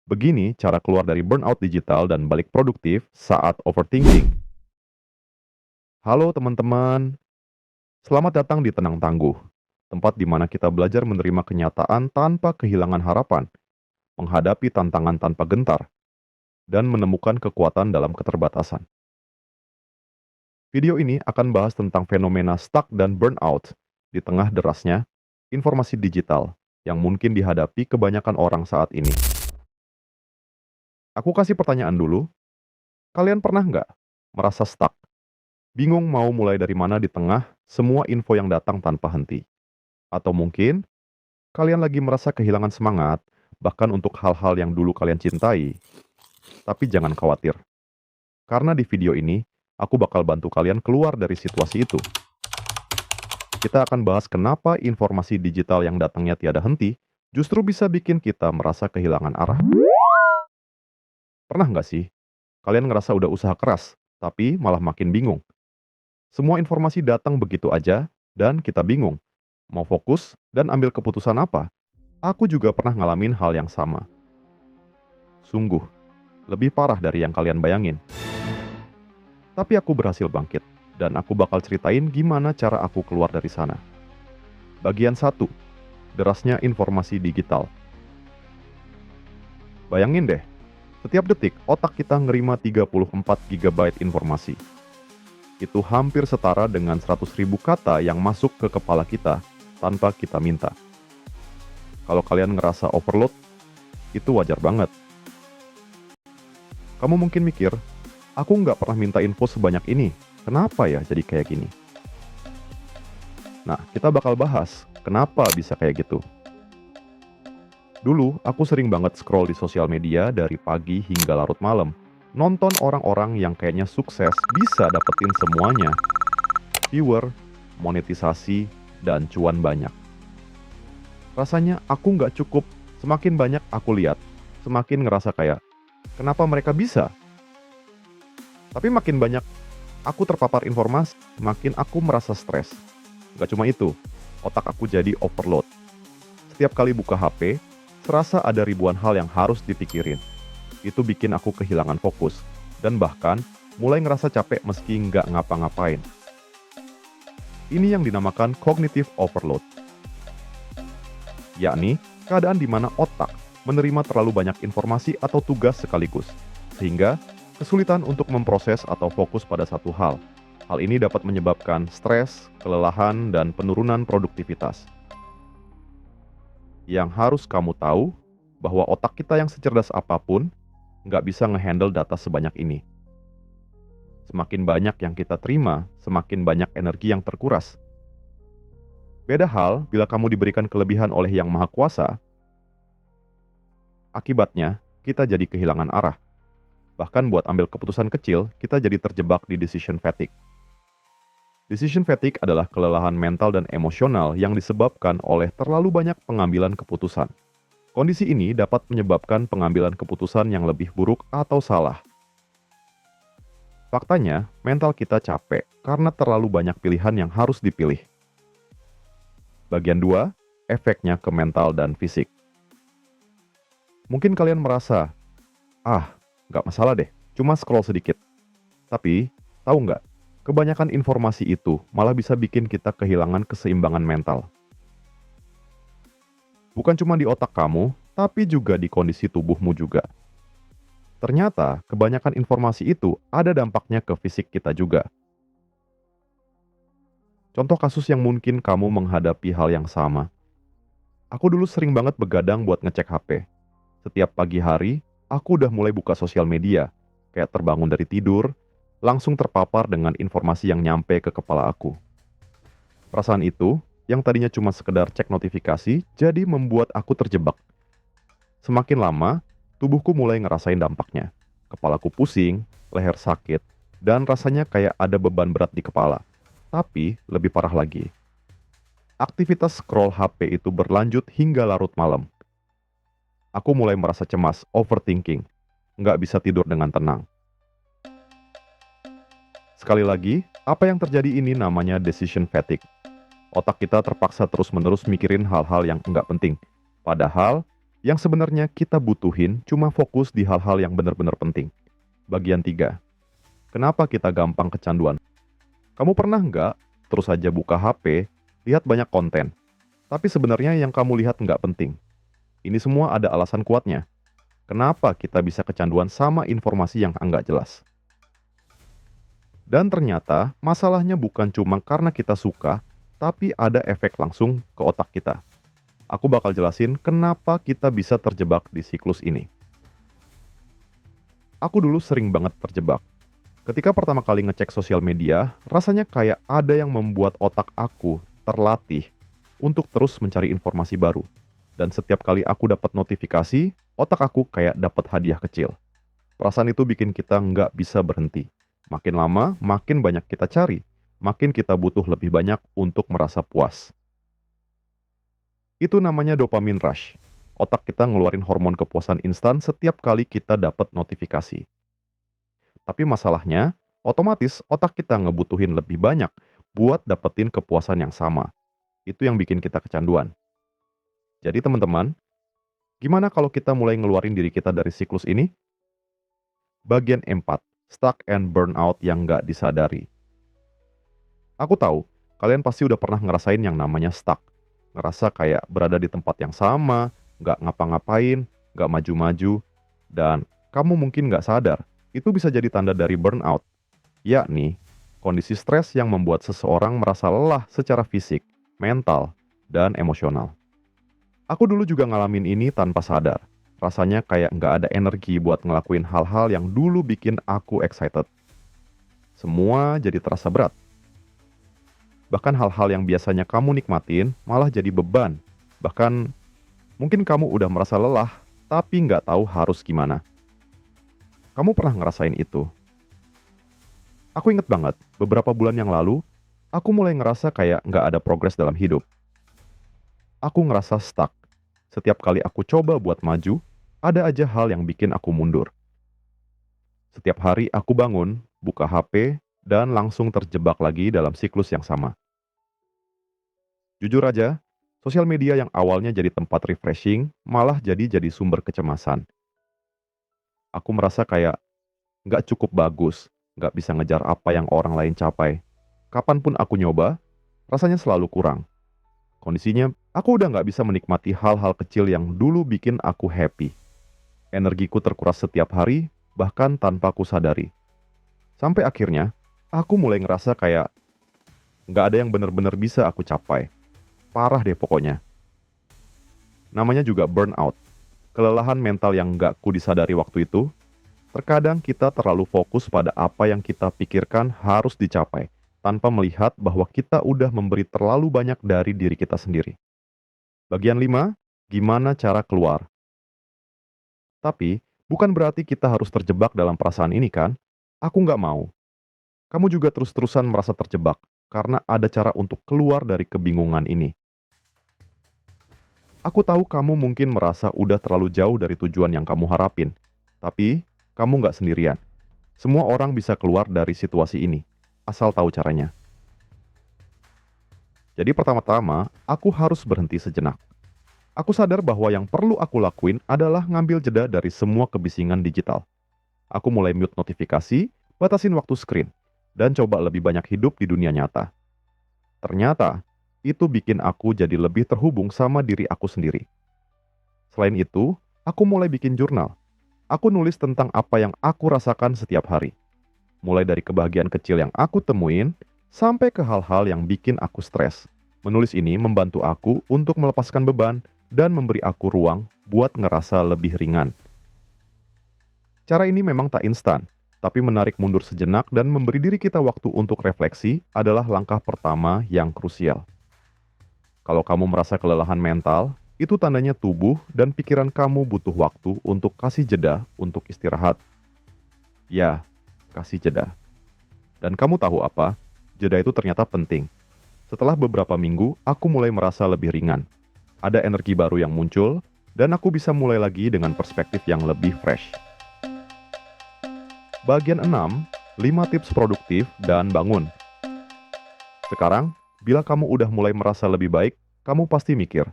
Begini cara keluar dari burnout digital dan balik produktif saat overthinking. Halo teman-teman, selamat datang di Tenang Tangguh, tempat di mana kita belajar menerima kenyataan tanpa kehilangan harapan, menghadapi tantangan tanpa gentar, dan menemukan kekuatan dalam keterbatasan. Video ini akan bahas tentang fenomena stuck dan burnout di tengah derasnya informasi digital yang mungkin dihadapi kebanyakan orang saat ini. Aku kasih pertanyaan dulu, kalian pernah nggak merasa stuck? Bingung mau mulai dari mana di tengah semua info yang datang tanpa henti. Atau mungkin kalian lagi merasa kehilangan semangat, bahkan untuk hal-hal yang dulu kalian cintai. Tapi jangan khawatir, karena di video ini aku bakal bantu kalian keluar dari situasi itu. Kita akan bahas kenapa informasi digital yang datangnya tiada henti justru bisa bikin kita merasa kehilangan arah. Pernah nggak sih kalian ngerasa udah usaha keras, tapi malah makin bingung? Semua informasi datang begitu aja, dan kita bingung. Mau fokus dan ambil keputusan apa? Aku juga pernah ngalamin hal yang sama. Sungguh, lebih parah dari yang kalian bayangin. Tapi aku berhasil bangkit, dan aku bakal ceritain gimana cara aku keluar dari sana. Bagian 1. Derasnya informasi digital. Bayangin deh, setiap detik otak kita ngerima 34 GB informasi. Itu hampir setara dengan 100.000 kata yang masuk ke kepala kita tanpa kita minta. Kalau kalian ngerasa overload, itu wajar banget. Kamu mungkin mikir, aku nggak pernah minta info sebanyak ini. Kenapa ya jadi kayak gini? Nah, kita bakal bahas kenapa bisa kayak gitu. Dulu, aku sering banget scroll di sosial media dari pagi hingga larut malam. Nonton orang-orang yang kayaknya sukses bisa dapetin semuanya. Viewer, monetisasi, dan cuan banyak. Rasanya aku nggak cukup. Semakin banyak aku lihat, semakin ngerasa kayak, kenapa mereka bisa? Tapi makin banyak aku terpapar informasi, makin aku merasa stres. Gak cuma itu, otak aku jadi overload. Setiap kali buka HP, serasa ada ribuan hal yang harus dipikirin. Itu bikin aku kehilangan fokus, dan bahkan mulai ngerasa capek meski nggak ngapa-ngapain. Ini yang dinamakan cognitive overload, yakni keadaan di mana otak menerima terlalu banyak informasi atau tugas sekaligus, sehingga kesulitan untuk memproses atau fokus pada satu hal. Hal ini dapat menyebabkan stres, kelelahan, dan penurunan produktivitas. Yang harus kamu tahu, bahwa otak kita yang secerdas apapun, nggak bisa ngehandle data sebanyak ini. Semakin banyak yang kita terima, semakin banyak energi yang terkuras. Beda hal bila kamu diberikan kelebihan oleh Yang Maha Kuasa, akibatnya kita jadi kehilangan arah. Bahkan buat ambil keputusan kecil, kita jadi terjebak di decision fatigue. Decision fatigue adalah kelelahan mental dan emosional yang disebabkan oleh terlalu banyak pengambilan keputusan. Kondisi ini dapat menyebabkan pengambilan keputusan yang lebih buruk atau salah. Faktanya, mental kita capek karena terlalu banyak pilihan yang harus dipilih. Bagian 2, efeknya ke mental dan fisik. Mungkin kalian merasa, nggak masalah deh, cuma scroll sedikit. Tapi, tahu nggak, kebanyakan informasi itu malah bisa bikin kita kehilangan keseimbangan mental. Bukan cuma di otak kamu, tapi juga di kondisi tubuhmu juga. Ternyata, kebanyakan informasi itu ada dampaknya ke fisik kita juga. Contoh kasus yang mungkin kamu menghadapi hal yang sama. Aku dulu sering banget begadang buat ngecek HP. Setiap pagi hari, aku udah mulai buka sosial media, kayak terbangun dari tidur, langsung terpapar dengan informasi yang nyampe ke kepala aku. Perasaan itu, yang tadinya cuma sekedar cek notifikasi, jadi membuat aku terjebak. Semakin lama, tubuhku mulai ngerasain dampaknya. Kepalaku pusing, leher sakit, dan rasanya kayak ada beban berat di kepala. Tapi, lebih parah lagi. Aktivitas scroll HP itu berlanjut hingga larut malam. Aku mulai merasa cemas, overthinking, nggak bisa tidur dengan tenang. Sekali lagi, apa yang terjadi ini namanya decision fatigue. Otak kita terpaksa terus-menerus mikirin hal-hal yang nggak penting. Padahal, Yang sebenarnya kita butuhin cuma fokus di hal-hal yang benar-benar penting. Bagian 3. Kenapa kita gampang kecanduan? Kamu pernah nggak terus aja buka HP, lihat banyak konten, tapi sebenarnya yang kamu lihat nggak penting? Ini semua ada alasan kuatnya. Kenapa kita bisa kecanduan sama informasi yang nggak jelas? Dan ternyata masalahnya bukan cuma karena kita suka, tapi ada efek langsung ke otak kita. Aku bakal jelasin kenapa kita bisa terjebak di siklus ini. Aku dulu sering banget terjebak. Ketika pertama kali ngecek sosial media, rasanya kayak ada yang membuat otak aku terlatih untuk terus mencari informasi baru. Dan setiap kali aku dapat notifikasi, otak aku kayak dapat hadiah kecil. Perasaan itu bikin kita nggak bisa berhenti. Makin lama, makin banyak kita cari. Makin kita butuh lebih banyak untuk merasa puas. Itu namanya dopamine rush. Otak kita ngeluarin hormon kepuasan instan setiap kali kita dapat notifikasi. Tapi masalahnya, otomatis otak kita ngebutuhin lebih banyak buat dapetin kepuasan yang sama. Itu yang bikin kita kecanduan. Jadi teman-teman, gimana kalau kita mulai ngeluarin diri kita dari siklus ini? Bagian 4, stuck and burnout yang nggak disadari. Aku tahu, kalian pasti udah pernah ngerasain yang namanya stuck. Ngerasa kayak berada di tempat yang sama, nggak ngapa-ngapain, nggak maju-maju, dan kamu mungkin nggak sadar, itu bisa jadi tanda dari burnout, yakni kondisi stres yang membuat seseorang merasa lelah secara fisik, mental, dan emosional. Aku dulu juga ngalamin ini tanpa sadar. Rasanya kayak nggak ada energi buat ngelakuin hal-hal yang dulu bikin aku excited. Semua jadi terasa berat. Bahkan hal-hal yang biasanya kamu nikmatin malah jadi beban. Bahkan mungkin kamu udah merasa lelah, tapi nggak tahu harus gimana. Kamu pernah ngerasain itu? Aku inget banget, beberapa bulan yang lalu, aku mulai ngerasa kayak nggak ada progres dalam hidup. Aku ngerasa stuck. Setiap kali aku coba buat maju, ada aja hal yang bikin aku mundur. Setiap hari aku bangun, buka HP, dan langsung terjebak lagi dalam siklus yang sama. Jujur aja, sosial media yang awalnya jadi tempat refreshing, malah jadi sumber kecemasan. Aku merasa kayak nggak cukup bagus, nggak bisa ngejar apa yang orang lain capai. Kapanpun aku nyoba, rasanya selalu kurang. Kondisinya, aku udah nggak bisa menikmati hal-hal kecil yang dulu bikin aku happy. Energiku terkuras setiap hari, bahkan tanpa aku sadari. Sampai akhirnya, aku mulai ngerasa kayak nggak ada yang benar-benar bisa aku capai. Parah deh pokoknya. Namanya juga burnout. Kelelahan mental yang nggak ku disadari waktu itu. Terkadang kita terlalu fokus pada apa yang kita pikirkan harus dicapai, tanpa melihat bahwa kita udah memberi terlalu banyak dari diri kita sendiri. Bagian 5, gimana cara keluar? Tapi, bukan berarti kita harus terjebak dalam perasaan ini kan? Aku nggak mau. Kamu juga terus-terusan merasa terjebak, karena ada cara untuk keluar dari kebingungan ini. Aku tahu kamu mungkin merasa udah terlalu jauh dari tujuan yang kamu harapin, tapi kamu nggak sendirian. Semua orang bisa keluar dari situasi ini, asal tahu caranya. Jadi pertama-tama, aku harus berhenti sejenak. Aku sadar bahwa yang perlu aku lakuin adalah ngambil jeda dari semua kebisingan digital. Aku mulai mute notifikasi, batasin waktu screen, dan coba lebih banyak hidup di dunia nyata. Ternyata, itu bikin aku jadi lebih terhubung sama diri aku sendiri. Selain itu, aku mulai bikin jurnal. Aku nulis tentang apa yang aku rasakan setiap hari. Mulai dari kebahagiaan kecil yang aku temuin, sampai ke hal-hal yang bikin aku stres. Menulis ini membantu aku untuk melepaskan beban dan memberi aku ruang buat ngerasa lebih ringan. Cara ini memang tak instan, tapi menarik mundur sejenak dan memberi diri kita waktu untuk refleksi adalah langkah pertama yang krusial. Kalau kamu merasa kelelahan mental, itu tandanya tubuh dan pikiran kamu butuh waktu untuk kasih jeda untuk istirahat. Ya, kasih jeda. Dan kamu tahu apa? Jeda itu ternyata penting. Setelah beberapa minggu, aku mulai merasa lebih ringan. Ada energi baru yang muncul, dan aku bisa mulai lagi dengan perspektif yang lebih fresh. Bagian 6, 5 tips produktif dan bangun. Sekarang, bila kamu udah mulai merasa lebih baik, kamu pasti mikir,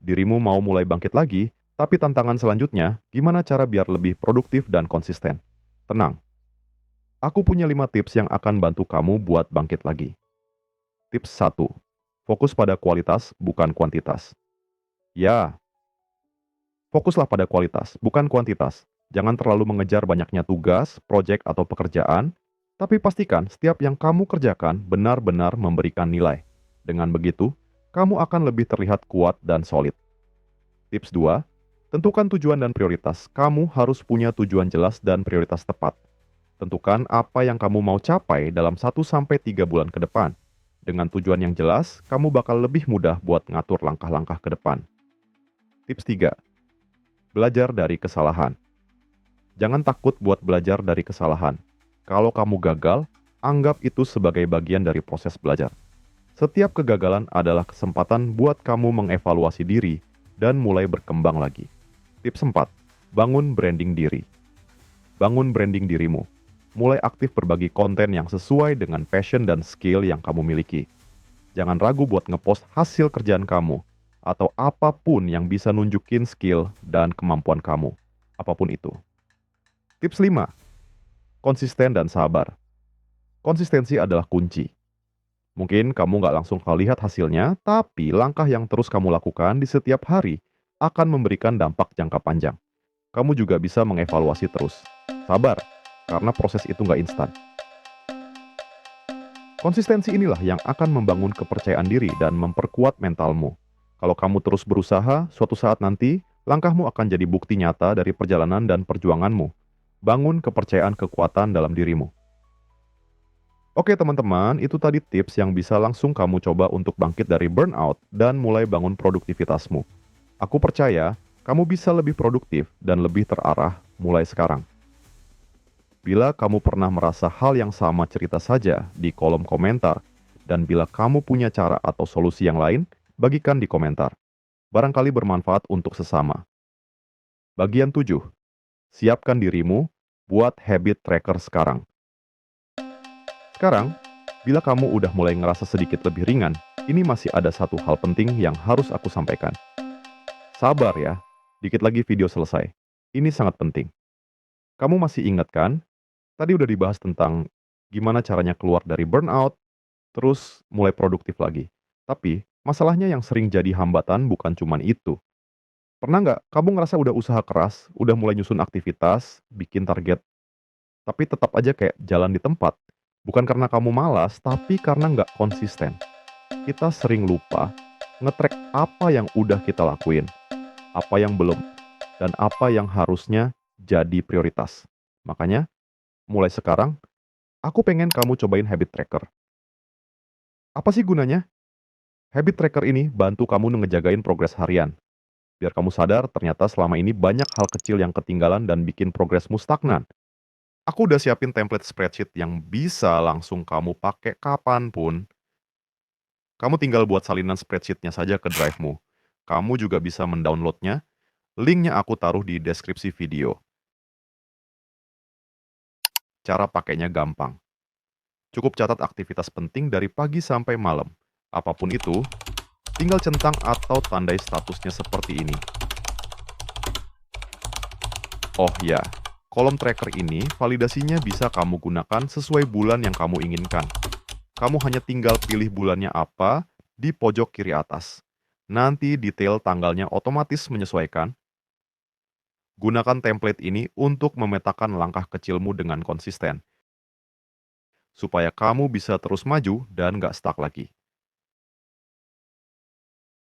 dirimu mau mulai bangkit lagi, Tapi tantangan selanjutnya, gimana cara biar lebih produktif dan konsisten? Tenang, aku punya 5 tips yang akan bantu kamu buat bangkit lagi. Tips 1. Fokus pada kualitas, bukan kuantitas. Ya, fokuslah pada kualitas, bukan kuantitas. Jangan terlalu mengejar banyaknya tugas, proyek, atau pekerjaan, tapi pastikan setiap yang kamu kerjakan benar-benar memberikan nilai. Dengan begitu, kamu akan lebih terlihat kuat dan solid. Tips 2. Tentukan tujuan dan prioritas. Kamu harus punya tujuan jelas dan prioritas tepat. Tentukan apa yang kamu mau capai dalam 1 sampai 3 bulan ke depan. Dengan tujuan yang jelas, kamu bakal lebih mudah buat ngatur langkah-langkah ke depan. Tips 3. Belajar dari kesalahan. Jangan takut buat belajar dari kesalahan. Kalau kamu gagal, anggap itu sebagai bagian dari proses belajar. Setiap kegagalan adalah kesempatan buat kamu mengevaluasi diri dan mulai berkembang lagi. Tips 4. Bangun branding diri. Bangun branding dirimu. Mulai aktif berbagi konten yang sesuai dengan passion dan skill yang kamu miliki. Jangan ragu buat ngepost hasil kerjaan kamu atau apapun yang bisa nunjukin skill dan kemampuan kamu. Apapun itu. Tips 5. Konsisten dan sabar. Konsistensi adalah kunci. Mungkin kamu nggak langsung lihat hasilnya, tapi langkah yang terus kamu lakukan di setiap hari akan memberikan dampak jangka panjang. Kamu juga bisa mengevaluasi terus. Sabar, karena proses itu nggak instan. Konsistensi inilah yang akan membangun kepercayaan diri dan memperkuat mentalmu. Kalau kamu terus berusaha, suatu saat nanti, langkahmu akan jadi bukti nyata dari perjalanan dan perjuanganmu. Bangun kepercayaan kekuatan dalam dirimu. Oke teman-teman, itu tadi tips yang bisa langsung kamu coba untuk bangkit dari burnout dan mulai bangun produktivitasmu. Aku percaya kamu bisa lebih produktif dan lebih terarah mulai sekarang. Bila kamu pernah merasa hal yang sama, cerita saja di kolom komentar. Dan bila kamu punya cara atau solusi yang lain, bagikan di komentar. Barangkali bermanfaat untuk sesama. Bagian 7. Siapkan dirimu buat habit tracker sekarang. Sekarang, bila kamu udah mulai ngerasa sedikit lebih ringan, ini masih ada satu hal penting yang harus aku sampaikan. Sabar ya, dikit lagi video selesai. Ini sangat penting. Kamu masih ingat kan? Tadi udah dibahas tentang gimana caranya keluar dari burnout, terus mulai produktif lagi. Tapi, masalahnya yang sering jadi hambatan bukan cuman itu. Pernah nggak kamu ngerasa udah usaha keras, udah mulai nyusun aktivitas, bikin target, tapi tetap aja kayak jalan di tempat? Bukan karena kamu malas, tapi karena nggak konsisten. Kita sering lupa nge-track apa yang udah kita lakuin, apa yang belum, dan apa yang harusnya jadi prioritas. Makanya, mulai sekarang, aku pengen kamu cobain habit tracker. Apa sih gunanya? Habit tracker ini bantu kamu ngejagain progres harian. Biar kamu sadar ternyata selama ini banyak hal kecil yang ketinggalan dan bikin progresmu stagnan. Aku udah siapin template spreadsheet yang bisa langsung kamu pakai kapanpun. Kamu tinggal buat salinan spreadsheetnya saja ke drive-mu. Kamu juga bisa mendownloadnya. Linknya aku taruh di deskripsi video. Cara pakainya gampang. Cukup catat aktivitas penting dari pagi sampai malam. Apapun itu, tinggal centang atau tandai statusnya seperti ini. Oh ya, kolom tracker ini validasinya bisa kamu gunakan sesuai bulan yang kamu inginkan. Kamu hanya tinggal pilih bulannya apa di pojok kiri atas. Nanti detail tanggalnya otomatis menyesuaikan. Gunakan template ini untuk memetakan langkah kecilmu dengan konsisten, supaya kamu bisa terus maju dan nggak stuck lagi.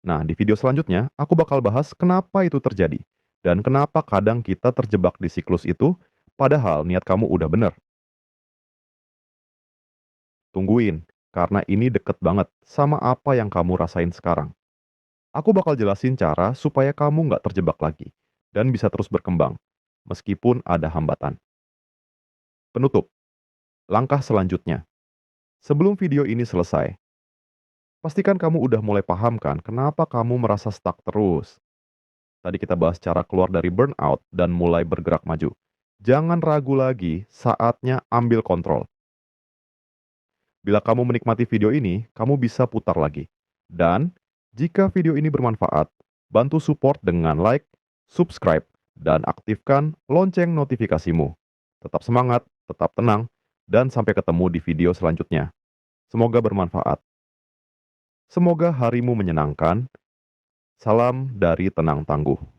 Nah, di video selanjutnya, aku bakal bahas kenapa itu terjadi, dan kenapa kadang kita terjebak di siklus itu, padahal niat kamu udah bener. Tungguin, karena ini deket banget sama apa yang kamu rasain sekarang. Aku bakal jelasin cara supaya kamu nggak terjebak lagi, dan bisa terus berkembang, meskipun ada hambatan. Penutup, langkah selanjutnya. Sebelum video ini selesai, pastikan kamu udah mulai paham kan kenapa kamu merasa stuck terus. Tadi kita bahas cara keluar dari burnout dan mulai bergerak maju. Jangan ragu lagi, saatnya ambil kontrol. Bila kamu menikmati video ini, kamu bisa putar lagi. Dan, jika video ini bermanfaat, bantu support dengan like, subscribe, dan aktifkan lonceng notifikasimu. Tetap semangat, tetap tenang, dan sampai ketemu di video selanjutnya. Semoga bermanfaat. Semoga harimu menyenangkan. Salam dari Tenang Tangguh.